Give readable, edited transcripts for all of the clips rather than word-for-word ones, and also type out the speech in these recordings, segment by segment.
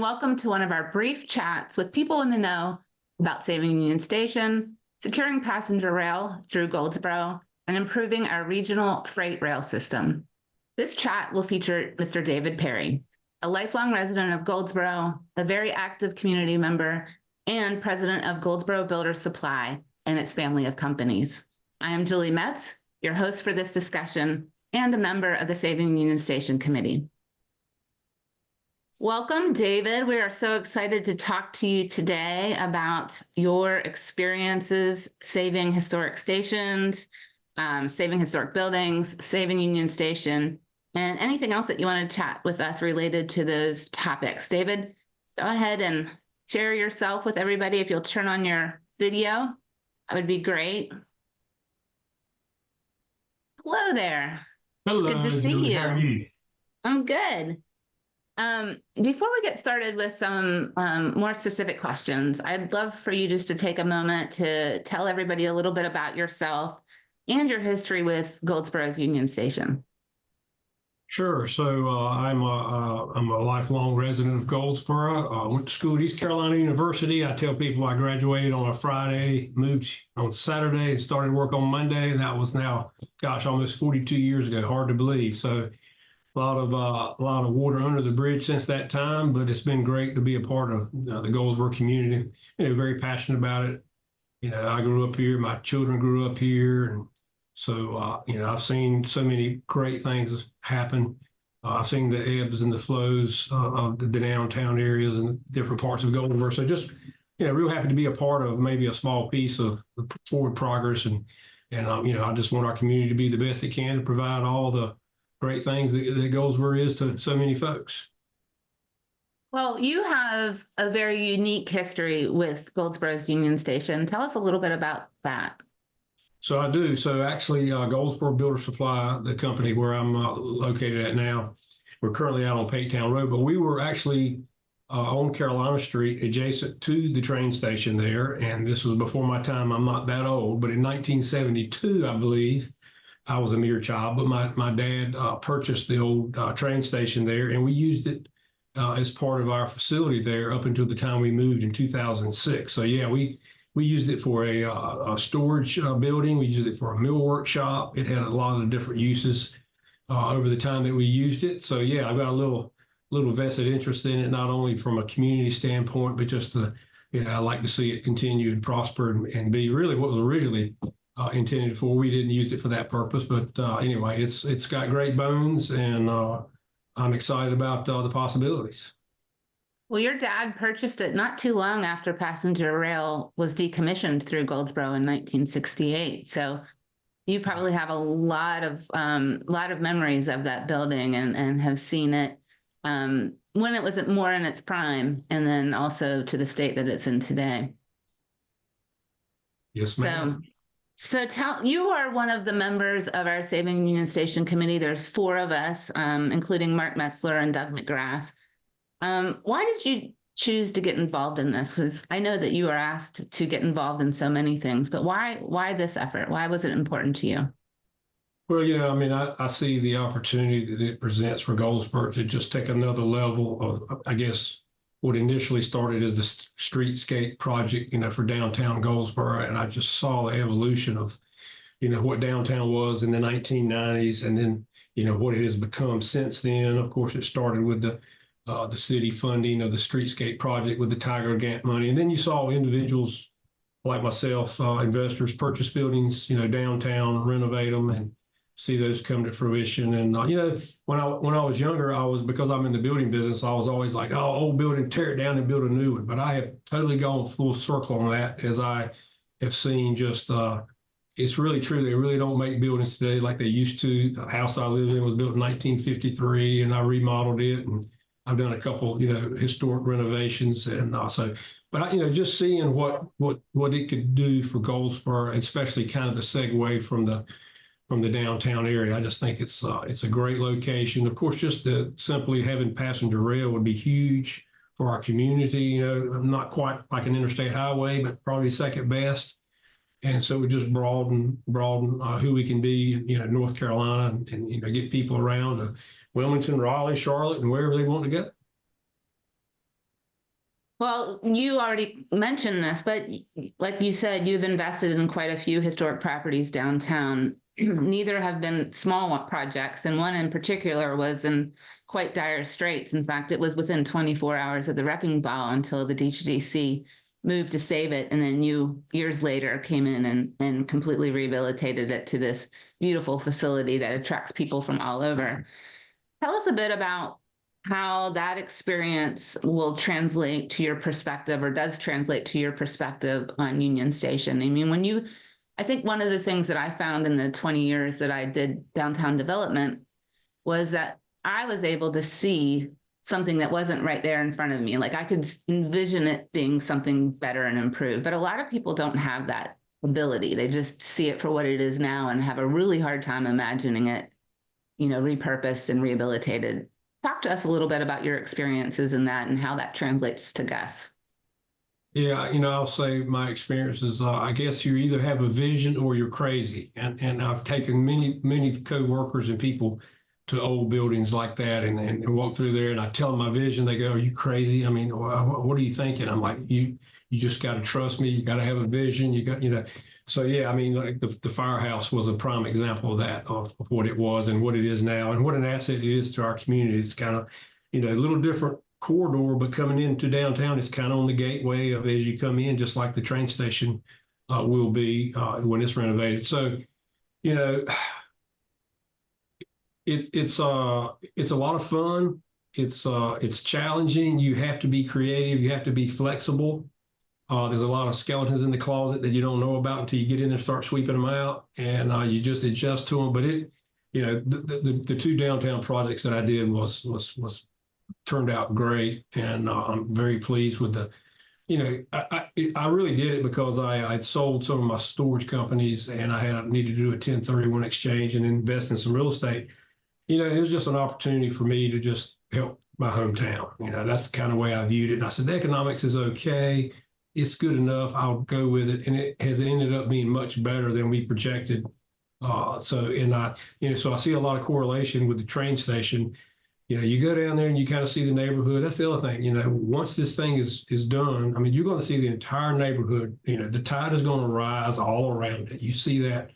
welcome to one of our brief chats with people in the know about saving Union Station, securing passenger rail through Goldsboro, and improving our regional freight rail system. This chat will feature Mr. David Perry, a lifelong resident of Goldsboro, a very active community member, and president of Goldsboro Builders Supply and its family of companies. I am Julie Metz, your host for this discussion and a member of the Saving Union Station Committee. Welcome, David. We are so excited to talk to you today about your experiences saving historic stations, saving historic buildings, saving Union Station, and anything else that you want to chat with us related to those topics. David, go ahead and share yourself with everybody. If you'll turn on your video, that would be great. Hello there. Hello, it's good to see Julie. you. How are you? I'm good. Before we get started with some more specific questions, I'd love for you just to take a moment to tell everybody a little bit about yourself and your history with Goldsboro's Union Station. Sure. So I'm a lifelong resident of Goldsboro. I went to school at East Carolina University. I tell people I graduated on a Friday, moved on Saturday, and started work on Monday. And that was now, gosh, almost 42 years ago. Hard to believe. So a lot of water under the bridge since that time, but it's been great to be a part of the Goldsboro community. Very passionate about it. I grew up here. My children grew up here, and so I've seen so many great things happen. I've seen the ebbs and the flows of the downtown areas and different parts of Goldsboro. So just real happy to be a part of maybe a small piece of the forward progress, and I just want our community to be the best it can to provide all the great things that Goldsboro is to so many folks. Well, you have a very unique history with Goldsboro's Union Station. Tell us a little bit about that. So I do. So actually, Goldsboro Builders Supply, the company where I'm located at now, we're currently out on Paytown Road, but we were actually on Carolina Street, adjacent to the train station there. And this was before my time. I'm not that old, but in 1972, I believe, I was a mere child, but my dad purchased the old train station there, and we used it as part of our facility there up until the time we moved in 2006. So yeah, we used it for a storage building. We used it for a mill workshop. It had a lot of different uses over the time that we used it. So yeah, I've got a little vested interest in it, not only from a community standpoint, but just I like to see it continue and prosper and be really what was originally intended for. We didn't use it for that purpose, but anyway, it's got great bones, and I'm excited about the possibilities. Well, your dad purchased it not too long after passenger rail was decommissioned through Goldsboro in 1968. So you probably have a lot of memories of that building and have seen it when it was more in its prime, and then also to the state that it's in today. Yes, ma'am. So you are one of the members of our Saving Union Station Committee. There's 4 of us, including Mark Metzler and Doug McGrath. Why did you choose to get involved in this? Because I know that you are asked to get involved in so many things, but why this effort? Why was it important to you? Well, I see the opportunity that it presents for Goldsboro to just take another level of, I guess, what initially started as the streetscape project, for downtown Goldsboro. And I just saw the evolution of, what downtown was in the 1990s, and then, what it has become since then. Of course, it started with the city funding of the streetscape project with the Tiger Grant money. And then you saw individuals like myself, investors, purchase buildings, downtown, renovate them, and see those come to fruition. And when I was younger, because I'm in the building business, I was always like, oh, old building, tear it down and build a new one. But I have totally gone full circle on that, as I have seen just it's really true. They really don't make buildings today like they used to. The house I lived in was built in 1953, and I remodeled it, and I've done a couple historic renovations. And but just seeing what it could do for Goldsboro, especially kind of the segue from the downtown area. I just think it's a great location. Of course, just simply having passenger rail would be huge for our community. Not quite like an interstate highway, but probably second best. And so we just broaden who we can be, North Carolina, and get people around Wilmington, Raleigh, Charlotte, and wherever they want to go. Well, you already mentioned this, but like you said, you've invested in quite a few historic properties downtown. Neither have been small projects, and one in particular was in quite dire straits. In fact, it was within 24 hours of the wrecking ball until the DGDC moved to save it, and then you, years later, came in and completely rehabilitated it to this beautiful facility that attracts people from all over. Tell us a bit about how that experience will translate to your perspective or does translate to your perspective on Union Station. I mean, I think one of the things that I found in the 20 years that I did downtown development was that I was able to see something that wasn't right there in front of me. Like I could envision it being something better and improved, but a lot of people don't have that ability. They just see it for what it is now and have a really hard time imagining it, repurposed and rehabilitated. Talk to us a little bit about your experiences in that and how that translates to Gus. Yeah, I'll say my experience is, I guess you either have a vision or you're crazy. And I've taken many co-workers and people to old buildings like that and walk through there and I tell them my vision. They go, "Are you crazy? I mean, what are you thinking?" I'm like, you just got to trust me. You got to have a vision. So yeah, I mean, like the firehouse was a prime example of that, of what it was and what it is now and what an asset it is to our community. It's kind of, a little different corridor, but coming into downtown, it's kind of on the gateway of as you come in, just like the train station will be when it's renovated. So, you know, it's a lot of fun. It's challenging. You have to be creative. You have to be flexible. There's a lot of skeletons in the closet that you don't know about until you get in there and start sweeping them out, and you just adjust to them. But the two downtown projects that I did was turned out great, and I'm very pleased with I really did it because I'd sold some of my storage companies, and I needed to do a 1031 exchange and invest in some real estate. It was just an opportunity for me to just help my hometown. That's the kind of way I viewed it. And I said, the economics is okay. It's good enough. I'll go with it. And it has ended up being much better than we projected. So I see a lot of correlation with the train station. You go down there and you kind of see the neighborhood. That's the other thing. Once this thing is done, I mean, you're going to see the entire neighborhood. The tide is going to rise all around it. You see that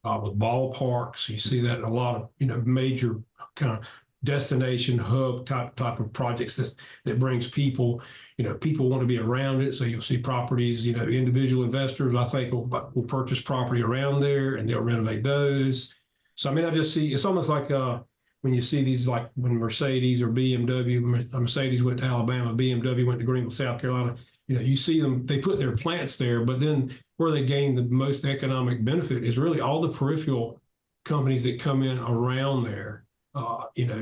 with ballparks. You see that in a lot of major kind of destination hub type of projects that brings people. People want to be around it, so you'll see properties. Individual investors, I think, will purchase property around there and they'll renovate those. So I mean, I just see it's almost like when you see these, like when Mercedes or BMW, Mercedes went to Alabama, BMW went to Greenville, South Carolina. You see them, they put their plants there, but then where they gain the most economic benefit is really all the peripheral companies that come in around there,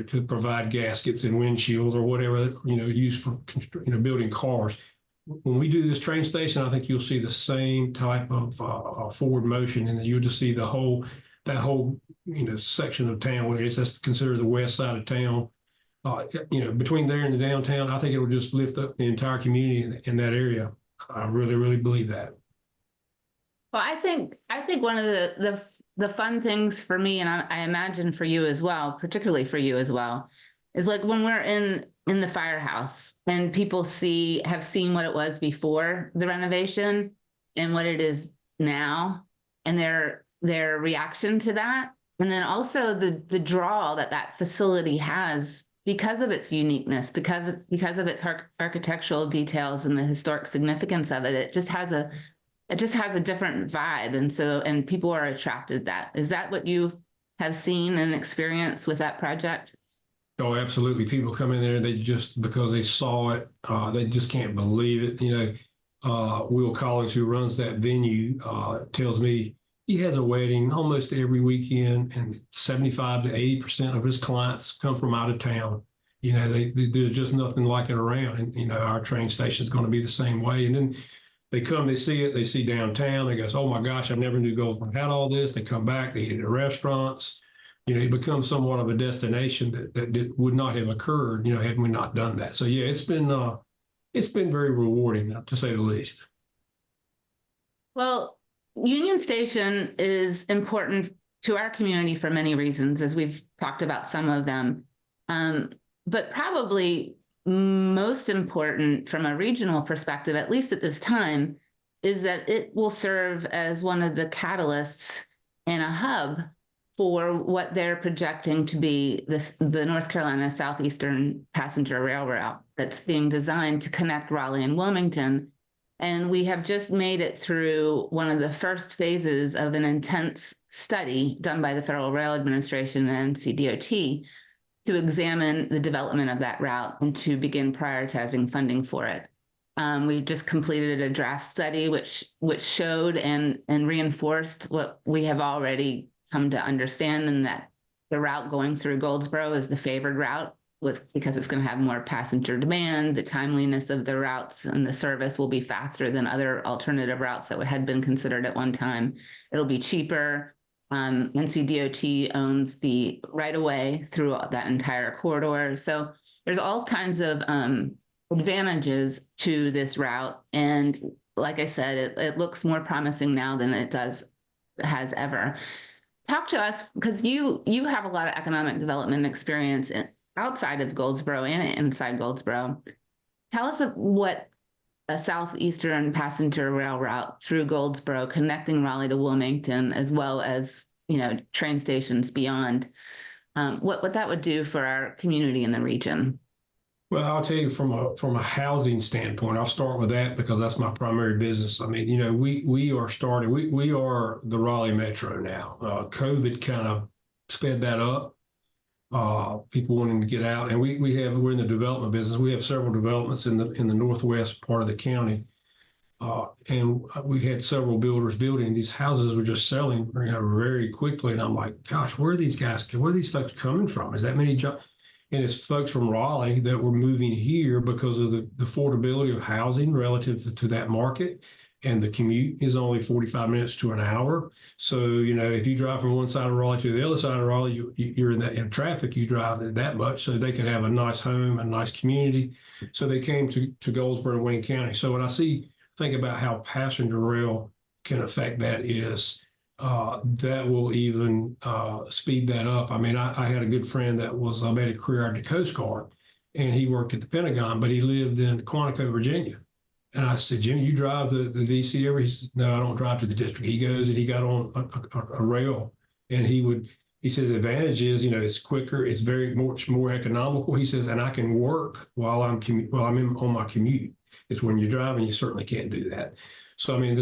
to provide gaskets and windshields or whatever, used for, building cars. When we do this train station, I think you'll see the same type of forward motion, and you'll just see that whole section of town, where that's considered the west side of town. Between there and the downtown, I think it will just lift up the entire community in that area. I really, really believe that. Well, I think one of the fun things for me, and I imagine for you as well, particularly for you as well, is like when we're in the firehouse and people have seen what it was before the renovation and what it is now, and their reaction to that, and then also the draw that facility has because of its uniqueness, because of its architectural details and the historic significance of it. It just has a different vibe, and people are attracted to that. Is that what you have seen and experienced with that project? Oh, absolutely. People come in there, because they saw it, they just can't believe it. Will Collins, who runs that venue, tells me he has a wedding almost every weekend, and 75 to 80% of his clients come from out of town. There's just nothing like it around, and our train station is going to be the same way. And then they come, they see it, they see downtown, they go, "Oh my gosh, I never knew Goldsboro had all this." They come back, they eat at restaurants. It becomes somewhat of a destination that would not have occurred, had we not done that. So yeah, it's been very rewarding, to say the least. Well, Union Station is important to our community for many reasons, as we've talked about some of them. But probably most important from a regional perspective, at least at this time, is that it will serve as one of the catalysts and a hub for what they're projecting to be the North Carolina Southeastern Passenger Rail Route that's being designed to connect Raleigh and Wilmington. And we have just made it through one of the first phases of an intense study done by the Federal Rail Administration and NCDOT to examine the development of that route and to begin prioritizing funding for it. We just completed a draft study which showed and reinforced what we have already come to understand, and that the route going through Goldsboro is the favored route because it's going to have more passenger demand. The timeliness of the routes and the service will be faster than other alternative routes that had been considered at one time. It'll be cheaper. NCDOT owns the right-of-way through that entire corridor. So there's all kinds of advantages to this route. And like I said, it looks more promising now than it has ever. Talk to us, because you have a lot of economic development experience outside of Goldsboro and inside Goldsboro. Tell us what a southeastern passenger rail route through Goldsboro connecting Raleigh to Wilmington, as well as train stations beyond, what that would do for our community in the region. Well, I'll tell you from a housing standpoint, I'll start with that because that's my primary business. I mean, we are starting, we are the Raleigh Metro now. COVID kind of sped that up. People wanting to get out, and we're in the development business. We have several developments in the northwest part of the county, and we had several builders building. These houses were just selling, very quickly, and I'm like, gosh, where are these folks coming from? Is that many jobs? And it's folks from Raleigh that were moving here because of the affordability of housing relative to that market. And the commute is only 45 minutes to an hour. So, if you drive from one side of Raleigh to the other side of Raleigh, you're in traffic, you drive that much. So they could have a nice home, a nice community. So they came to Goldsboro and Wayne County. So when I think about how passenger rail can affect that is, that will even speed that up. I mean, I had a good friend that made a career out of the Coast Guard, and he worked at the Pentagon, but he lived in Quantico, Virginia. And I said, Jim, you drive the DC area? He said, no, I don't drive to the district. He goes and he got on a rail, and he says the advantage is, it's quicker, it's very much more economical. He says, and I can work while I'm on my commute. It's when you're driving, you certainly can't do that. So, I mean,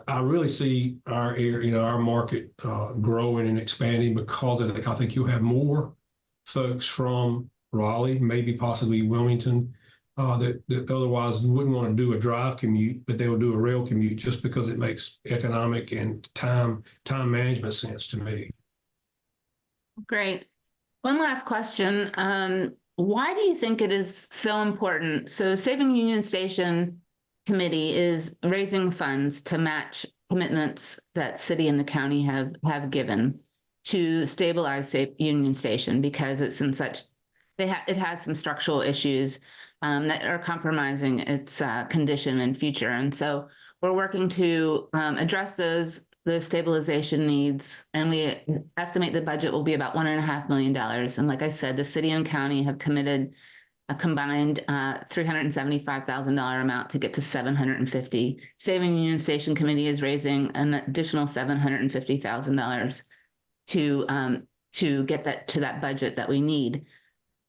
I really see our area, our market growing and expanding because of that. I think you'll have more folks from Raleigh, maybe possibly Wilmington, that otherwise wouldn't want to do a drive commute, but they will do a rail commute just because it makes economic and time management sense to me. Great. One last question. Why do you think it is so important? So Saving Union Station Committee is raising funds to match commitments that city and the county have given to stabilize Union Station, because it's in such, it has some structural issues that are compromising its condition and future. And so we're working to address those stabilization needs, and we estimate the budget will be about $1.5 million. And like I said, the city and county have committed a combined $375,000 amount to get to $750,000. Saving Union Station Committee is raising an additional $750,000 to get that to that budget that we need.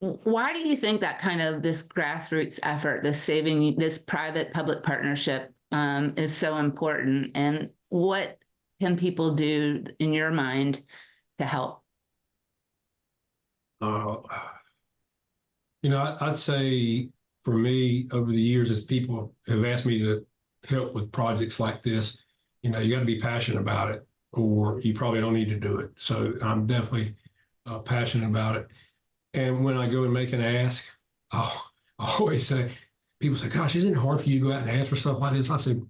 Why do you think that kind of this grassroots effort, this private public partnership is so important, and what can people do in your mind to help? I'd say for me, over the years, as people have asked me to help with projects like this, you got to be passionate about it, or you probably don't need to do it. So I'm definitely passionate about it. And when I go and make an ask, I always say, people say, gosh, isn't it hard for you to go out and ask for stuff like this? I said,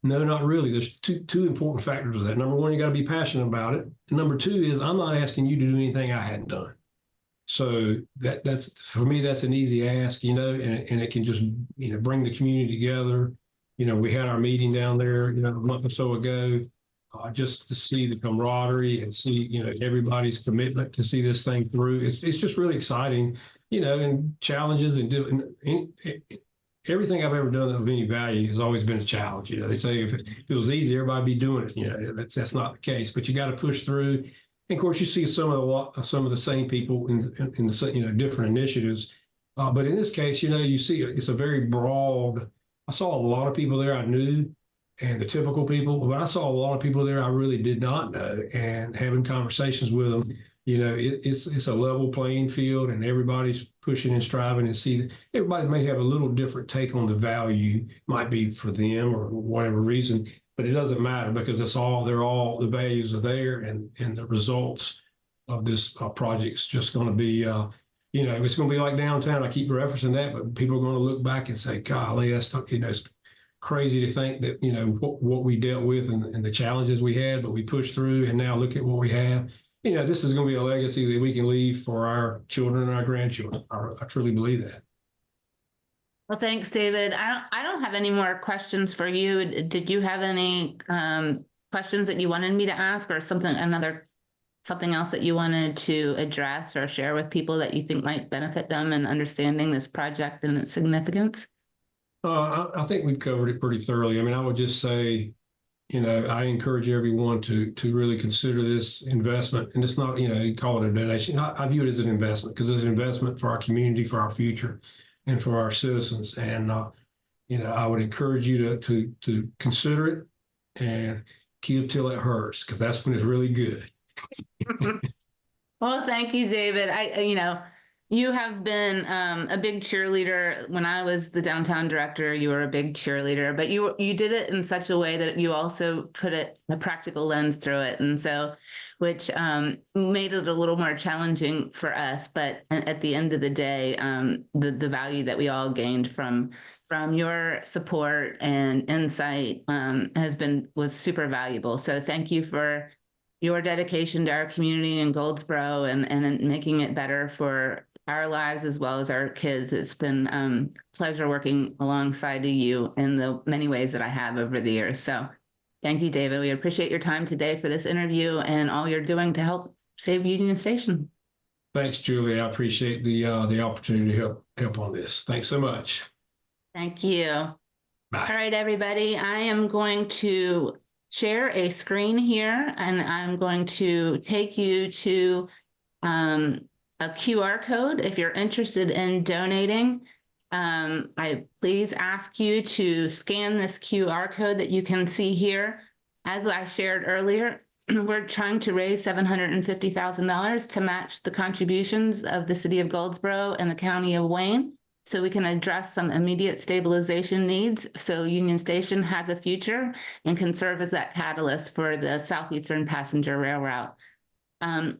no, not really. There's two important factors to that. Number one, you got to be passionate about it. And number two is, I'm not asking you to do anything I hadn't done. So that's for me, that's an easy ask, and it can just, bring the community together. We had our meeting down there, a month or so ago, just to see the camaraderie and see, everybody's commitment to see this thing through. It's just really exciting. and challenges everything I've ever done of any value has always been a challenge. They say if it was easy, everybody'd be doing it. That's not the case, but you got to push through. And of course, you see some of the same people in the different initiatives. But in this case, you see it's a very broad. I saw a lot of people there I knew, and the typical people, but I saw a lot of people there I really did not know. And having conversations with them, it's a level playing field, and everybody's pushing and striving, and see that everybody may have a little different take on the value, might be for them or whatever reason, but it doesn't matter because the values are there, and the results of this project's just going to be, it's going to be like downtown. I keep referencing that, but people are going to look back and say, golly, that's, it's crazy to think that, what we dealt with and the challenges we had, but we pushed through, and now look at what we have. This is going to be a legacy that we can leave for our children and our grandchildren. I truly believe that. Well, thanks, David. I don't have any more questions for you. Did you have any questions that you wanted me to ask, or something else that you wanted to address or share with people that you think might benefit them in understanding this project and its significance? I think we've covered it pretty thoroughly. I mean, I would just say, I encourage everyone to really consider this investment. And it's not, you call it a donation. I view it as an investment because it's an investment for our community, for our future, and for our citizens. And, I would encourage you to consider it and give till it hurts, because that's when it's really good. Well, thank you, David. You have been a big cheerleader. When I was the downtown director, you were a big cheerleader, but you did it in such a way that you also put a practical lens through it, and so which made it a little more challenging for us. But at the end of the day, the value that we all gained from your support and insight was super valuable. So thank you for your dedication to our community in Goldsboro and making it better for our lives as well as our kids. It's been a pleasure working alongside of you in the many ways that I have over the years. So thank you, David. We appreciate your time today for this interview and all you're doing to help save Union Station. Thanks, Julie. I appreciate the opportunity to help on this. Thanks so much. Thank you. Bye. All right, everybody. I am going to share a screen here, and I'm going to take you to a QR code. If you're interested in donating, I please ask you to scan this QR code that you can see here. As I shared earlier, we're trying to raise $750,000 to match the contributions of the city of Goldsboro and the county of Wayne, so we can address some immediate stabilization needs, so Union Station has a future and can serve as that catalyst for the Southeastern Passenger Rail Route.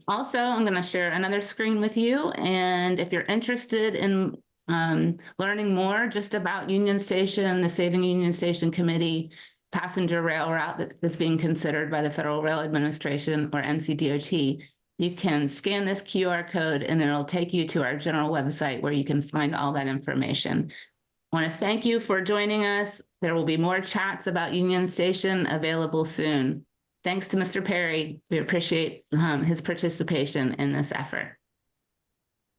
Also, I'm going to share another screen with you, and if you're interested in learning more just about Union Station, the Saving Union Station Committee passenger rail route that is being considered by the Federal Rail Administration, or NCDOT, you can scan this QR code and it'll take you to our general website where you can find all that information. I want to thank you for joining us. There will be more chats about Union Station available soon. Thanks to Mr. Perry. We appreciate his participation in this effort.